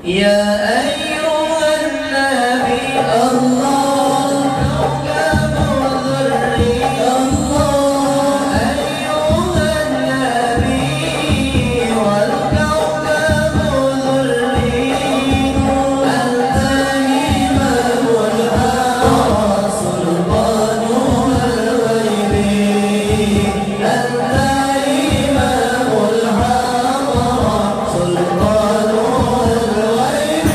يا أيها النبي الله كوكب ذري الله أيها النبي والكوكب ذري أنت إمام الهوى سلطان الغيب أنت إمام الهوى سلطان الغيب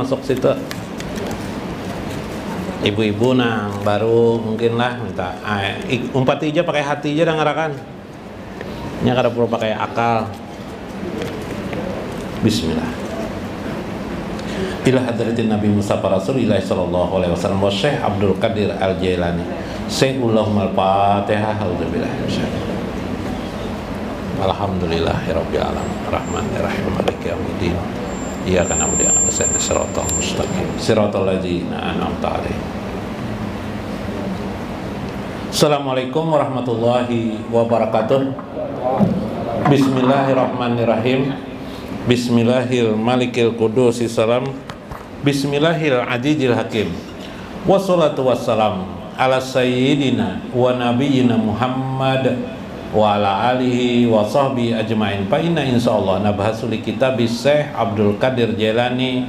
masuk situ. Ibu-ibu nang baru mungkin lah minta umpat aja pakai hati aja dan ngarakan. Nya kada perlu pakai akal. Bismillah. Ila hadratin Nabi Mustafa Rasulullah sallallahu alaihi wasallam wa Syekh Abdul Qadir Al-Jailani. Sayyidul Fatihah. Auzubillahi minasyaitonir rajim. Alhamdulillahirabbil alamin. Arrahmanir rahim. Maliki yaumiddin. Iyyaka na'budu wa iyyaka nasta'in. Shiratal mustaqim. Shiratal ladzina an'amta 'alaihim. Assalamualaikum warahmatullahi wabarakatuh. Bismillahirrahmanirrahim. Bismillahil malikil qudusis salam. Bismillahil azizil hakim. Wassalatu wassalam ala sayyidina wa nabiyyina Muhammad wa ala alihi wa sahbihi ajma'in. Fa inna insyaallah nabhasu li kitab Syekh Abdul Qadir Jailani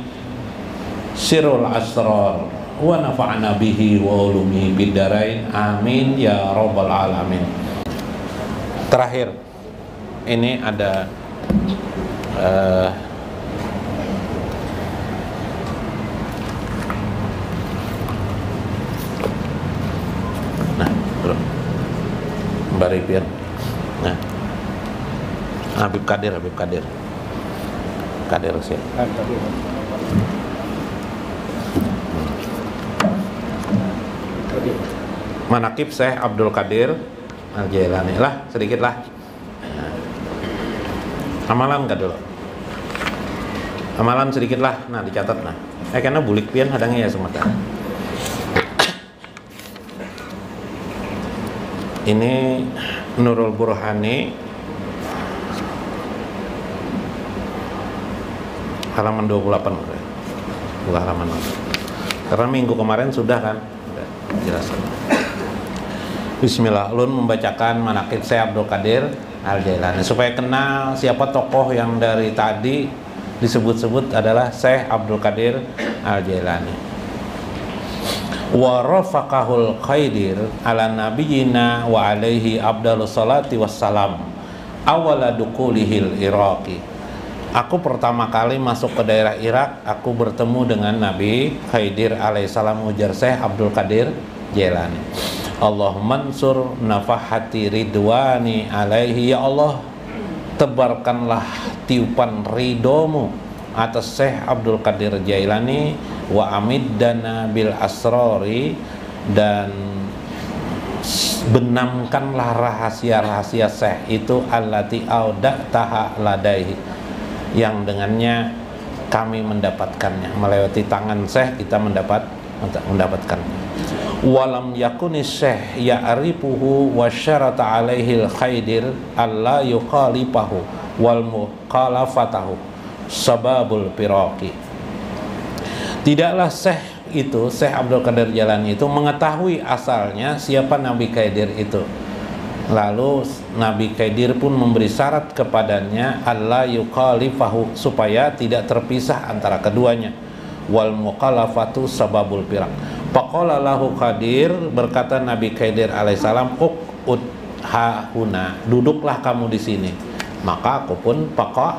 Sirrul Asrar wa nafa'ana bihi wa ulumihi bidarain. Amin ya rabbal alamin. Terakhir ini ada nah, bro, Mbak Ripian. Nah, Habib Qadir sih. Manaqib Syekh Abdul Qadir Al-Jailani lah, sedikit lah. Nah, amalan enggak dulu? Amalan sedikit lah, nah dicatat nah. Karena bulik pian hadangnya ya semata. Ini Nurul Burhani halaman 28 bukan halaman 6. Karena minggu kemarin sudah kan jelas. Bismillah, ulun membacakan manaqib Syekh Abdul Qadir Al-Jailani supaya kenal siapa tokoh yang dari tadi disebut-sebut adalah Syekh Abdul Qadir Al-Jailani. wa rafaqahul khaidir ala nabiyina wa alaihi afdalus salati wassalam awala dukulihil Iraqi. Aku pertama kali masuk ke daerah Irak, aku bertemu dengan Nabi Khidir alaihissalam, ujar Syekh Abdul Qadir Jailani. Allahumma ansur nafahati ridwani alaihi, ya Allah tebarkanlah tiupan ridomu atas Syekh Abdul Qadir Jailani, wa amiddana bil asrori, dan benamkanlah rahasia-rahasia Syekh itu, allati auda'taha ladaihi, yang dengannya kami mendapatkannya, melewati tangan Syekh kita mendapatkannya. Walam yakuni Syekh ya'rifuhu wa syarata alaihi al-khaidir alla yukhalifahu wal mukhalafatahu sababul firaqi. Tidaklah Syekh itu, Syekh Abdul Qadir Jailani itu mengetahui asalnya siapa Nabi Khidir itu. Lalu Nabi Khidir pun memberi syarat kepadanya alla yukhalifahu, supaya tidak terpisah antara keduanya. Wal mukhalafatu sababul firaq. Faqala lahu Qadir, berkata Nabi Khidir alaihissalam, uqud hahuna, duduklah kamu di sini. Maka aku pun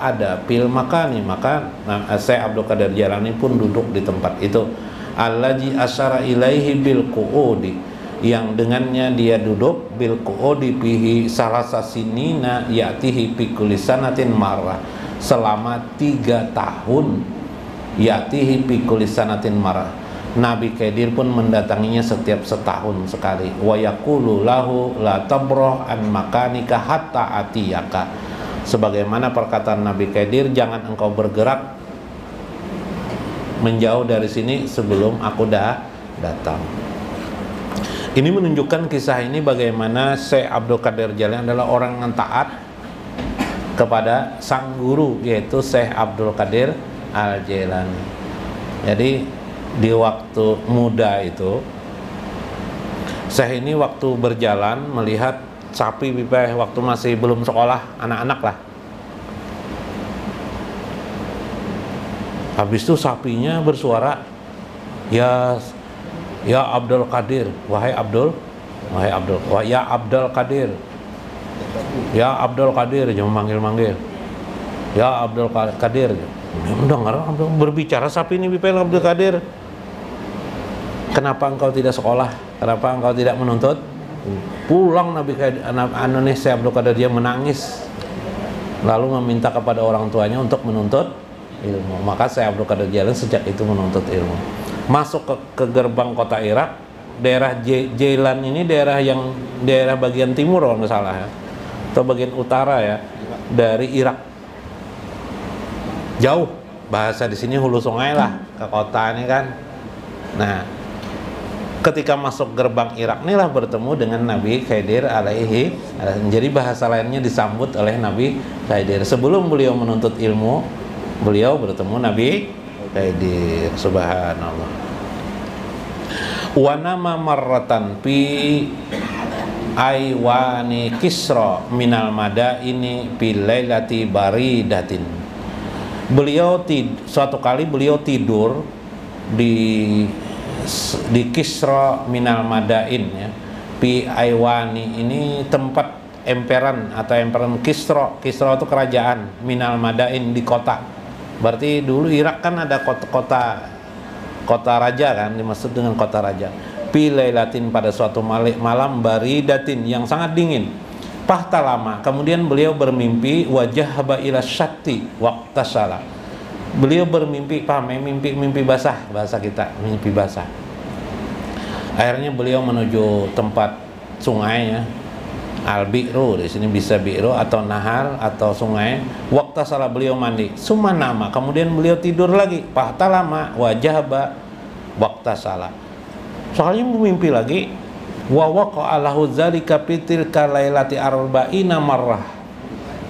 ada pil makani, maka Syekh Abdul Qadir Jailani pun duduk di tempat itu. Allazi asyara ilaihi bil qu'udi, yang dengannya dia duduk, bil qu'udi bihi salasa sinina ya'tihi bi kulli sanatin marrah, selama 3 tahun, ya'tihi bi kulli sanatin marrah. Nabi Khidir pun mendatanginya setiap setahun sekali. Wa yaqulu lahu la tabrah an makanika hatta atiyaka, sebagaimana perkataan Nabi Khidir, jangan engkau bergerak menjauh dari sini sebelum aku datang. Ini menunjukkan, kisah ini bagaimana Syekh Abdul Qadir Jailani adalah orang yang taat kepada sang guru, yaitu Syekh Abdul Qadir Al-Jailani. Jadi di waktu muda itu, Syekh ini waktu berjalan melihat sapi pipeh, waktu masih belum sekolah, anak-anak lah. Habis itu sapinya bersuara, ya Abdul Qadir, wahai Abdul, ya Abdul Qadir, ya Abdul Qadir, jangan manggil-manggil, ya Abdul Qadir. Mendengar berbicara sapi ini pipeh Abdul Qadir. Kenapa engkau tidak sekolah? Kenapa engkau tidak menuntut? Pulang Nabi Indonesia Abdul Qadir, dia menangis, lalu meminta kepada orang tuanya untuk menuntut ilmu. Maka Syekh Abdul Qadir Jailani sejak itu menuntut ilmu. Masuk ke gerbang kota Irak, daerah Jailan ini daerah bagian timur kalau nggak salah ya, atau bagian utara ya dari Irak. Jauh, bahasa di sini hulu sungai lah ke kota ini kan. Nah, ketika masuk gerbang Irak inilah bertemu dengan Nabi Khidir alaihi. Jadi bahasa lainnya disambut oleh Nabi Khidir. Sebelum beliau menuntut ilmu, beliau bertemu Nabi Khidir. Subhanallah. Wa nama marratan fi aiwani Kisra minal madaini bil lailati baridatin. Suatu kali beliau tidur di Kisra minal madain ya. Pi aiwani ini tempat emperan atau emperan Kisra. Kisra itu kerajaan, minal madain di kota. Berarti dulu Irak kan ada kota raja kan, dimaksud dengan kota raja. Pi lailatin, pada suatu malam baridatin yang sangat dingin. Pahta lama, kemudian beliau bermimpi, wajah haba ila syatti waqtasala. Beliau bermimpi, paham ya, mimpi basah, bahasa kita, mimpi basah. Akhirnya beliau menuju tempat sungainya, al-bi'ru, di sini bisa bi'ru atau nahar atau sungai. Waqtasala, beliau mandi. Summa nama, kemudian beliau tidur lagi. Pahta lama, wajah haba waqtasala. Soalnya mimpi lagi. Wa waqa'a lahu dzalika fitil kalailati arba'ina marrah,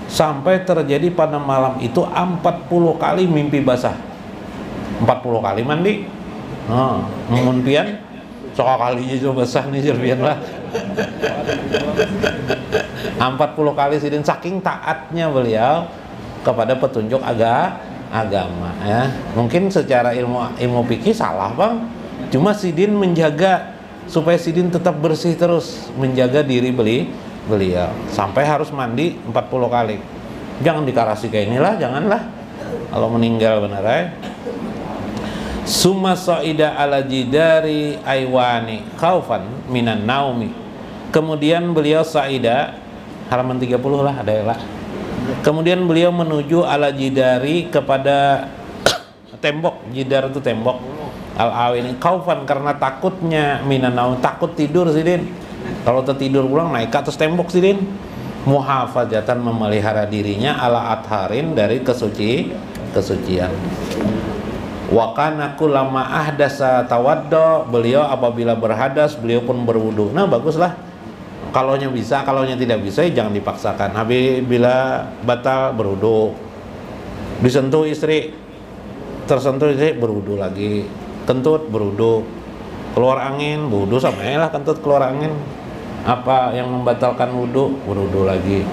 sampai terjadi pada malam itu 40 kali mimpi basah. 40 kali mandi. Mun pian sok kali itu basah nih jerbian lah. 40 kali sidin, saking taatnya beliau kepada petunjuk agama ya. Mungkin secara ilmu fikih salah bang, Cuma Sidin menjaga supaya Sidin tetap bersih terus, menjaga diri beliau sampai harus mandi 40 kali. Jangan dikarasi kayak inilah, janganlah. Kalau meninggal benar ya. Summa sa'ida ala jidari aywani khaufan minan naumi. Kemudian beliau sa'ida, halaman 30 lah ada ya lah. Kemudian beliau menuju ala jidari kepada tembok. Jidar itu tembok. Al-awini khaufan karena takutnya minan naum, takut tidur Sidin. Kalau tertidur pulang naik ke atas tembok Sidin. Muhafazatan memelihara dirinya ala atharin dari kesucian. Wa kana kullama ahdasa tawaddo, beliau apabila berhadas beliau pun berwudu. Nah baguslah. Kalaunya bisa, kalaunya tidak bisa ya jangan dipaksakan. Habis bila batal berwudu. Disentuh istri, tersentuh istri berwudu lagi. Kentut berwudu. Keluar angin berwudu sama ya lah kentut keluar angin. Apa yang membatalkan wudu, berwudu lagi.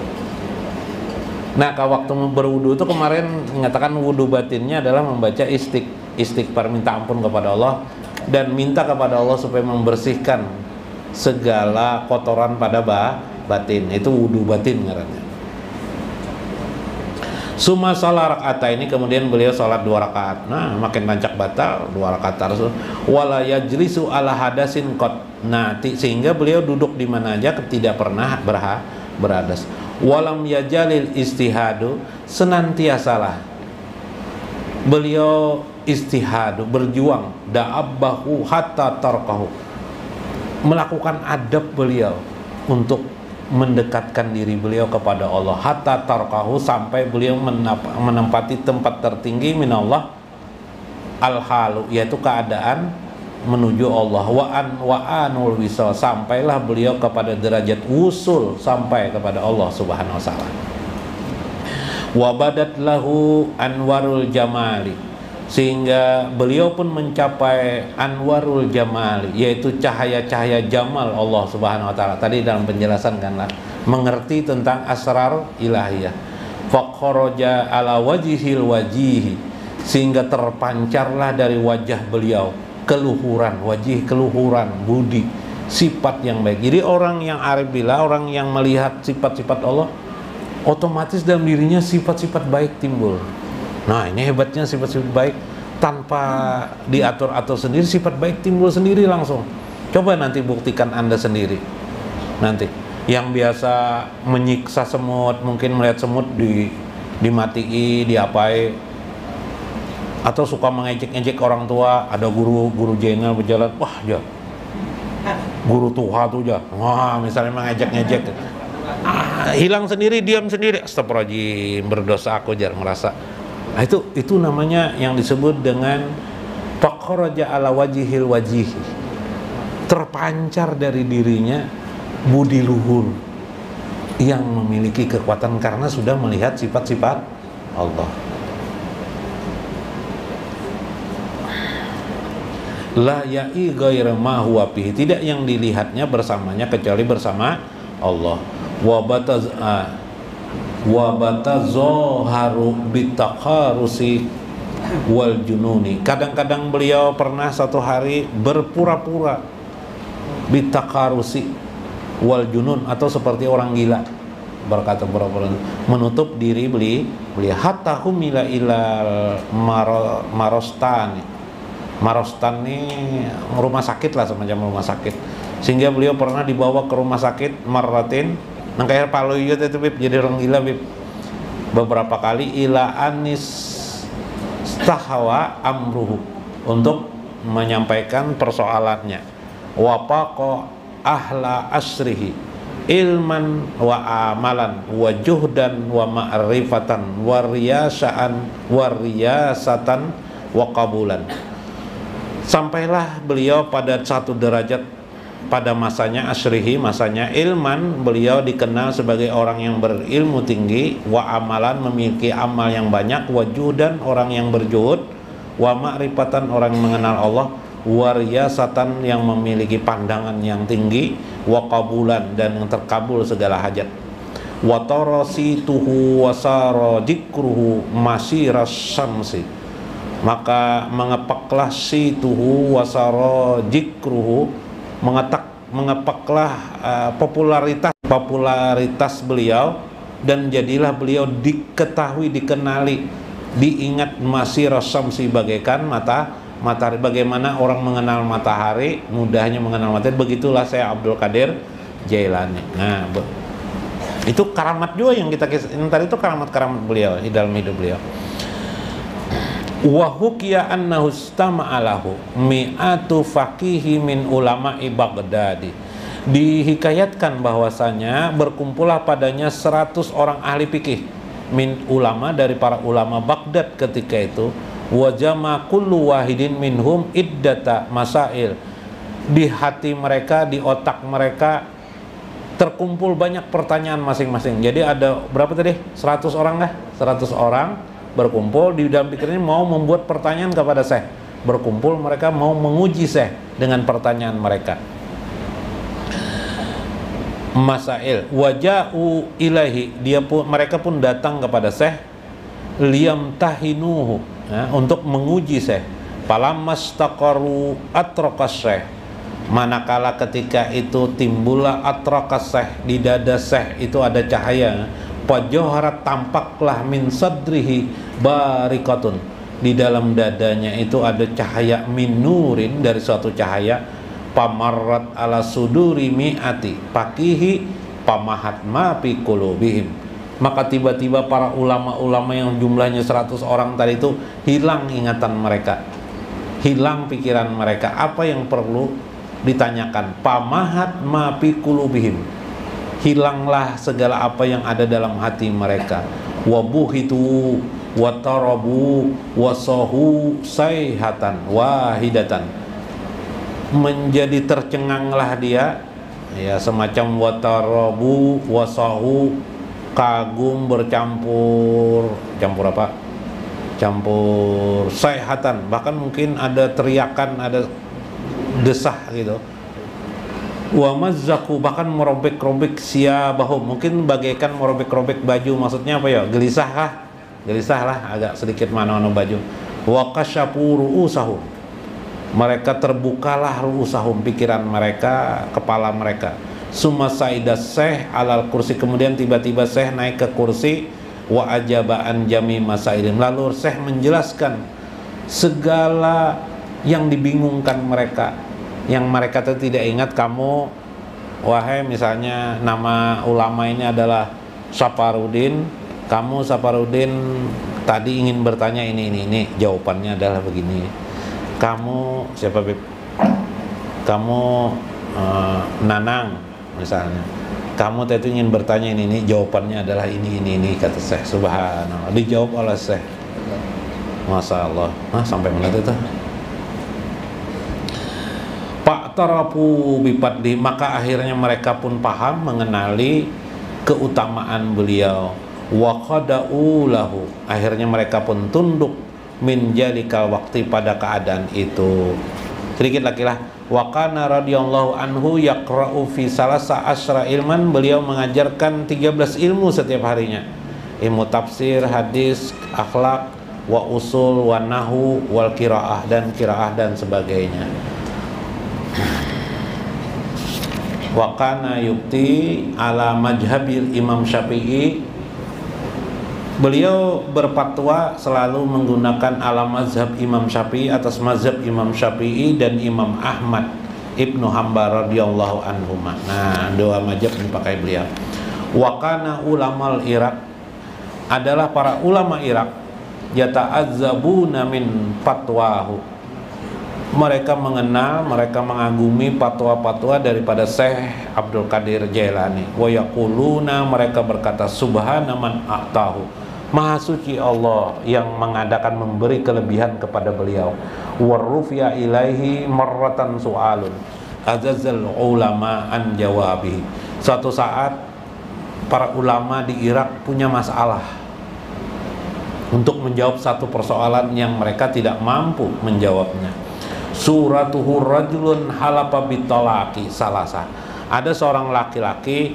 Nah, kalau waktu berwudu itu kemarin mengatakan wudu batinnya adalah membaca istighfar, minta ampun kepada Allah dan minta kepada Allah supaya membersihkan segala kotoran pada batin. Itu wudu batin ngarannya. Suma salat rakaat ini kemudian beliau salat 2 rakaat. Nah, makin rancak batal 2 rakaat terus. Wala yajlisu ala hadasin qat. Nah, sehingga beliau duduk di mana aja tidak pernah berhadas. Walam yajalil istihadu, senantiasalah beliau istihadu, berjuang, da'abbahu hatta tarqahu, melakukan adab beliau untuk mendekatkan diri beliau kepada Allah, hatta tarqahu, sampai beliau menempati tempat tertinggi minallah al-halu, yaitu keadaan menuju Allah, wa anul wisal, sampailah beliau kepada derajat wusul, sampai kepada Allah Subhanahu wa taala. Wa badat lahu anwarul jamali, sehingga beliau pun mencapai anwarul jamali, yaitu cahaya-cahaya jamal Allah Subhanahu wa taala. Tadi dalam penjelasan kan lah, mengerti tentang asrar ilahiyah. Faqaraja ala wajhil wajihi, sehingga terpancarlah dari wajah beliau keluhuran, wajih keluhuran, budi, sifat yang baik. Jadi orang yang arif billah, orang yang melihat sifat-sifat Allah, otomatis dalam dirinya sifat-sifat baik timbul. Nah, ini hebatnya sifat-sifat baik tanpa diatur-atur sendiri, sifat baik timbul sendiri langsung. Coba nanti buktikan Anda sendiri. Nanti yang biasa menyiksa semut, mungkin melihat semut dimatii, diapai, atau suka mengejek-ejek orang tua, ada guru jenal berjalan, wah ya guru tua tuh ya, wah misalnya mengejek-ejek, hilang sendiri, diam sendiri, astagfirullahaladzim, berdosa aku jar merasa. Nah, itu namanya yang disebut dengan faqaraja ala wajihil wajihi, terpancar dari dirinya budi luhur yang memiliki kekuatan karena sudah melihat sifat-sifat Allah. La ya'i ghairu ma huwa fihi, tidak yang dilihatnya bersamanya kecuali bersama Allah. Wa batazaharu bitakharusi wal jununi, kadang-kadang beliau pernah satu hari berpura-pura bitakharusi wal junun, atau seperti orang gila, berkata pura-pura, menutup diri beliau hatta humila ilal marostani. Marostan ini rumah sakit lah, semacam rumah sakit, sehingga beliau pernah dibawa ke rumah sakit Marratin, nang kayak palu itu bib, jadi orang gila bib, beberapa kali, ila anis stahawa amruhu, untuk menyampaikan persoalannya. Wapako ahla asrihi ilman wa amalan wa juhdan wa ma'rifatan wa riyasatan wa qabulan. Sampailah beliau pada satu derajat pada masanya asrihi, masanya ilman, beliau dikenal sebagai orang yang berilmu tinggi, wa amalan, memiliki amal yang banyak, wa juhdan, orang yang berjuhud, wa ma'rifatan, orang yang mengenal Allah, wa riyasatan, yang memiliki pandangan yang tinggi, wa qabulan, dan yang terkabul segala hajat. Wa tarasituhu wa sara dzikruhu masiras syamsi, maka mengepaklah situhu wasara jikruhu, mengepaklah popularitas beliau, dan jadilah beliau diketahui, dikenali, diingat masih rasamsi bagaikan matahari. Bagaimana orang mengenal matahari, mudahnya mengenal matahari, begitulah saya Abdul Qadir Jailani. Nah, itu karamat juga yang kita tadi, itu karamat-karamat beliau di dalam hidup beliau. Wa hukiya annahu istama'alahu mi'atu faqihi min ulama'i Baghdadi. Dihikayatkan bahwasanya berkumpullah padanya 100 orang ahli fikih min ulama, dari para ulama Baghdad ketika itu. Wa jama kullu wahidin minhum iddata masail. Di hati mereka, di otak mereka terkumpul banyak pertanyaan masing-masing. Jadi ada berapa tadi? 100 orang lah, 100 orang berkumpul di dalam pikiran ini mau membuat pertanyaan kepada Syekh. Berkumpul mereka mau menguji Syekh dengan pertanyaan mereka. Masail waja'u ilahi, mereka pun datang kepada Syekh liyamtahinuhu, ya, untuk menguji Syekh. Falamastaqaru atrakas Syekh, manakala ketika itu timbullah atrakas Syekh, di dada Syekh itu ada cahaya. Pajoharat, tampaklah min sadrihi barikatun, di dalam dadanya itu ada cahaya, min nurin, dari suatu cahaya. Pamarrat ala suduri mi'ati pakihi pamahat ma fi qulubihim, maka tiba-tiba para ulama-ulama yang jumlahnya 100 orang tadi itu hilang ingatan mereka, hilang pikiran mereka. Apa yang perlu ditanyakan? Pamahat ma fi qulubihim, hilanglah segala apa yang ada dalam hati mereka. Wabuhitu watarabu wasahu sayhatan wahidatan, menjadi tercenganglah dia, ya, semacam watarabu wasahu, kagum bercampur apa? Campur sayhatan, bahkan mungkin ada teriakan, ada desah gitu. Wa mazzaku, bahkan merobek-robek siyabahum, mungkin bagaikan merobek-robek baju. Maksudnya apa ya? Gelisah lah, agak sedikit mano-mano baju. Wa kasyafu ru'usahum, mereka terbukalah ru'usahum, pikiran mereka, kepala mereka. Summa saida Syekh alal kursi, kemudian tiba-tiba Syekh naik ke kursi. Wa ajabaan jami masailim, lalu Syekh menjelaskan segala yang dibingungkan mereka, yang mereka tidak ingat. Kamu, wahai misalnya nama ulama ini adalah Saparudin, kamu Saparudin tadi ingin bertanya ini, jawabannya adalah begini. Kamu siapa, Beb? Kamu Nanang misalnya, kamu tadi ingin bertanya ini, jawabannya adalah ini, kata Syekh. Subhanallah, dijawab oleh Syekh. Masya Allah. Sampai mana itu? Pak tarafu bipadli, maka akhirnya mereka pun paham, mengenali keutamaan beliau. Wa qada'u lahu, akhirnya mereka pun tunduk min jalikal waktu, pada keadaan itu. Sedikit lagi lah. Wa kana radhiyallahu anhu yaqra'u fi salasa asyra ilman, beliau mengajarkan 13 ilmu setiap harinya. Ilmu tafsir, hadis, akhlak, wa usul, wa nahu, wal qiraah, dan sebagainya. Wa kana yukti ala majhabil Imam Syafi'i, beliau berfatwa selalu menggunakan ala mazhab Imam Syafi'i, atas mazhab Imam Syafi'i dan Imam Ahmad Ibnu Hanbal radhiyallahu anhuma. Nah, dua mazhab dipakai beliau. Wa kana ulamal Irak, adalah para ulama Irak, yata'azzabuna min fatwahu, mereka mengenal, mereka mengagumi fatwa-fatwa daripada Syekh Abdul Qadir Jailani. Wa yaquluna, mereka berkata, subhana man a'tahu, maha suci Allah yang mengadakan, memberi kelebihan kepada beliau. Warrufiya ilaihi marratan su'alun azazal ulama an jawabihi, suatu saat para ulama di Irak punya masalah untuk menjawab satu persoalan yang mereka tidak mampu menjawabnya. Suratuhu rajulun halapa bitolaki salasa, ada seorang laki-laki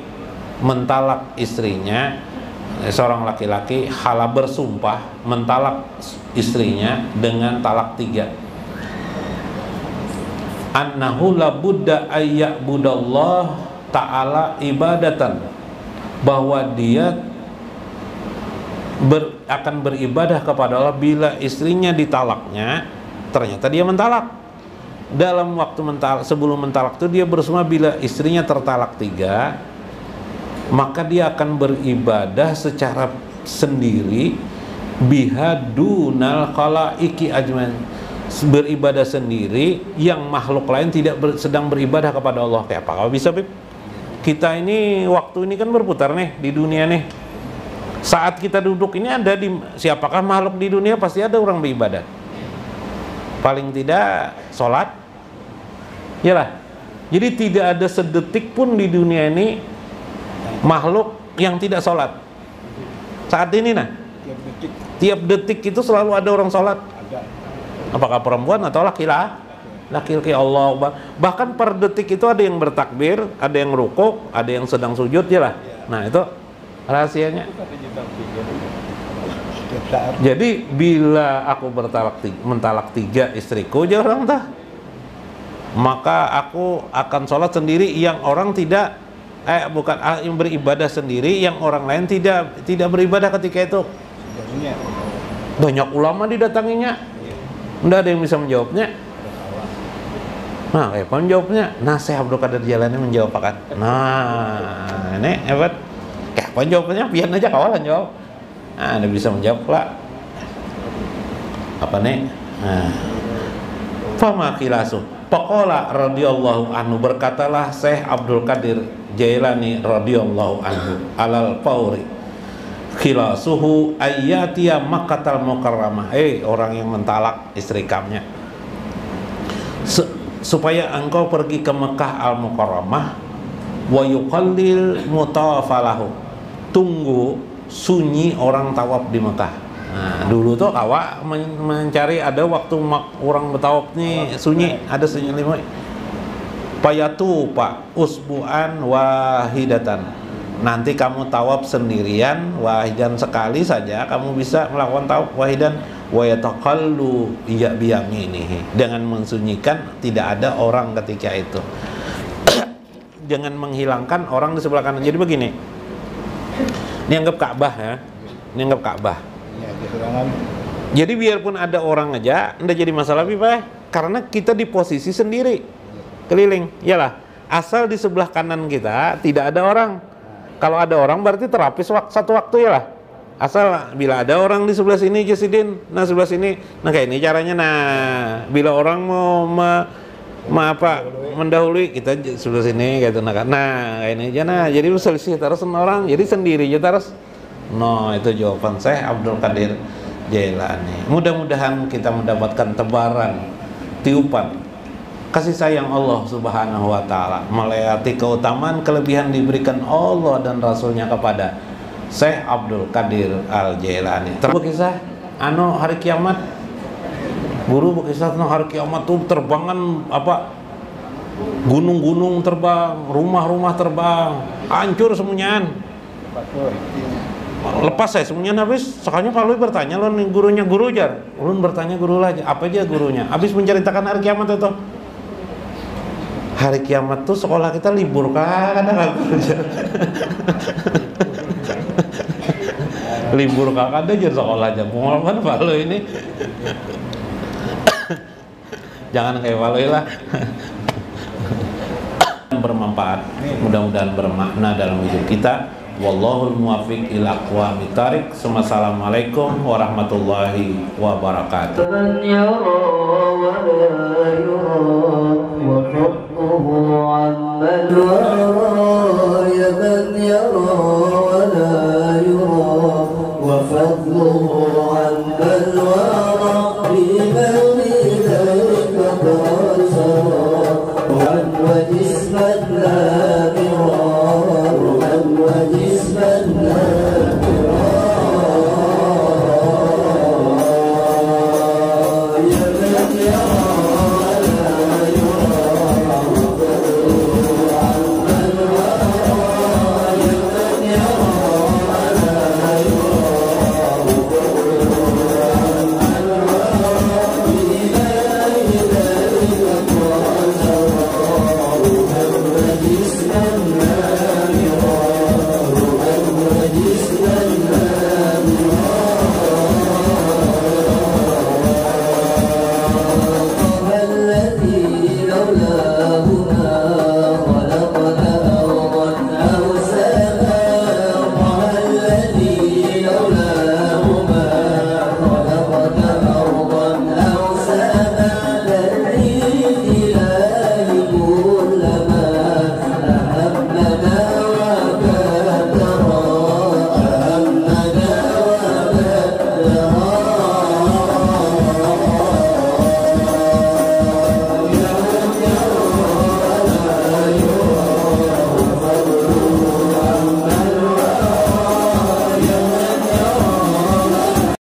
mentalak istrinya seorang laki-laki hala bersumpah mentalak istrinya dengan talak 3. Annahu la budda ayya'budallah ta'ala ibadatan, bahwa dia akan beribadah kepada Allah bila istrinya ditalaknya, ternyata dia mentalak. Dalam waktu mentalak, sebelum mentalak itu dia bersumpah bila istrinya tertalak 3, maka dia akan beribadah secara sendiri bihadunal khalaiki ajman, beribadah sendiri yang makhluk lain tidak sedang beribadah kepada Allah. Kayak apa? Kalau bisa, Bib? Kita ini waktu ini kan berputar nih di dunia nih. Saat kita duduk ini ada di siapakah makhluk di dunia, pasti ada orang beribadah. Paling tidak sholat, yalah. Jadi tidak ada sedetik pun di dunia ini makhluk yang tidak sholat. Saat ini nah, tiap detik itu selalu ada orang sholat. Apakah perempuan atau laki-laki Allah. Bahkan per detik itu ada yang bertakbir, ada yang rukuk, ada yang sedang sujud, ya lah. Nah itu rahasianya. Jadi bila aku mentalak 3 istriku, jangan tah, maka aku akan sholat sendiri yang orang tidak yang beribadah sendiri yang orang lain tidak beribadah ketika itu. Banyak ulama didatanginya, tidak ada yang bisa menjawabnya. Nah, apa menjawabnya? Nah, saya Abdul Qadir Jailani menjawab kan. Nah, ini hebat. Kayak apa jawabnya? Biar aja kawalan jawab. Nah, Anda bisa menjawab lah. Apa nih? Nah, fama khilasu. Faqala radhiyallahu anhu, berkatalah Syekh Abdul Qadir Jailani radhiyallahu anhu alal fauri khilasuhu ayyatiya Makkatal Mukarramah. Orang yang mentalak istri kamu, supaya engkau pergi ke Mekah Al-Mukarramah, wa yuqallil mutawafalahu, tunggu sunyi orang tawaf di Mekah. Nah, dulu tuh awak mencari ada waktu orang bertawaf nih sunyi, ada sunyi 5. Payatu pak usbuan wahidatan, nanti kamu tawaf sendirian wahidan, sekali saja kamu bisa melakukan tawaf wahidan. Wa yataqallu biyaminihi, dengan mensunyikan tidak ada orang ketika itu. Jangan menghilangkan orang di sebelah kanan. Jadi begini, ini anggap Ka'bah ya, ini anggap Ka'bah. Jadi biarpun ada orang aja, enggak jadi masalah Pak, karena kita di posisi sendiri keliling, iyalah. Asal di sebelah kanan kita tidak ada orang. Kalau ada orang berarti terapis satu waktu, ya lah. Asal bila ada orang di sebelah sini Jasidin, nah sebelah sini, nah kayak ini caranya. Nah, bila orang mau mendahului kita sebelah sini gitu, nah kayak ini aja. Nah, jadi selisih terus orang, jadi sendiri aja terus. No, itu jawaban saya Abdul Qadir Jailani. Mudah-mudahan kita mendapatkan tebaran, tiupan kasih sayang Allah Subhanahu wa Ta'ala, melewati keutamaan kelebihan diberikan Allah dan Rasulnya kepada Syekh Abdul Qadir Al-Jailani. Berkisah hari kiamat, guru berkisah tentang hari kiamat tuh terbangan apa, gunung-gunung terbang, rumah-rumah terbang, hancur semuanya. Lepas saya semuanya habis. Sekalinya kalau bertanya lo nih gurunya, guru jar, ulun bertanya guru lah apa aja gurunya. Habis menceritakan hari kiamat itu. Hari kiamat tuh sekolah kita libur kan, ada guru jar. Libur kakak aja sekolahnya, mau kan Valo ini. Jangan kayak Valo lah. Bermanfaat, mudah-mudahan bermakna dalam hidup kita. Wallahul muwaffiq ila aqwamit thariq. Assalamualaikum warahmatullahi wabarakatuh. وفضله عند الورى بمولد الكبر سرى روحا وجسما لا مرار روحا وجسما لا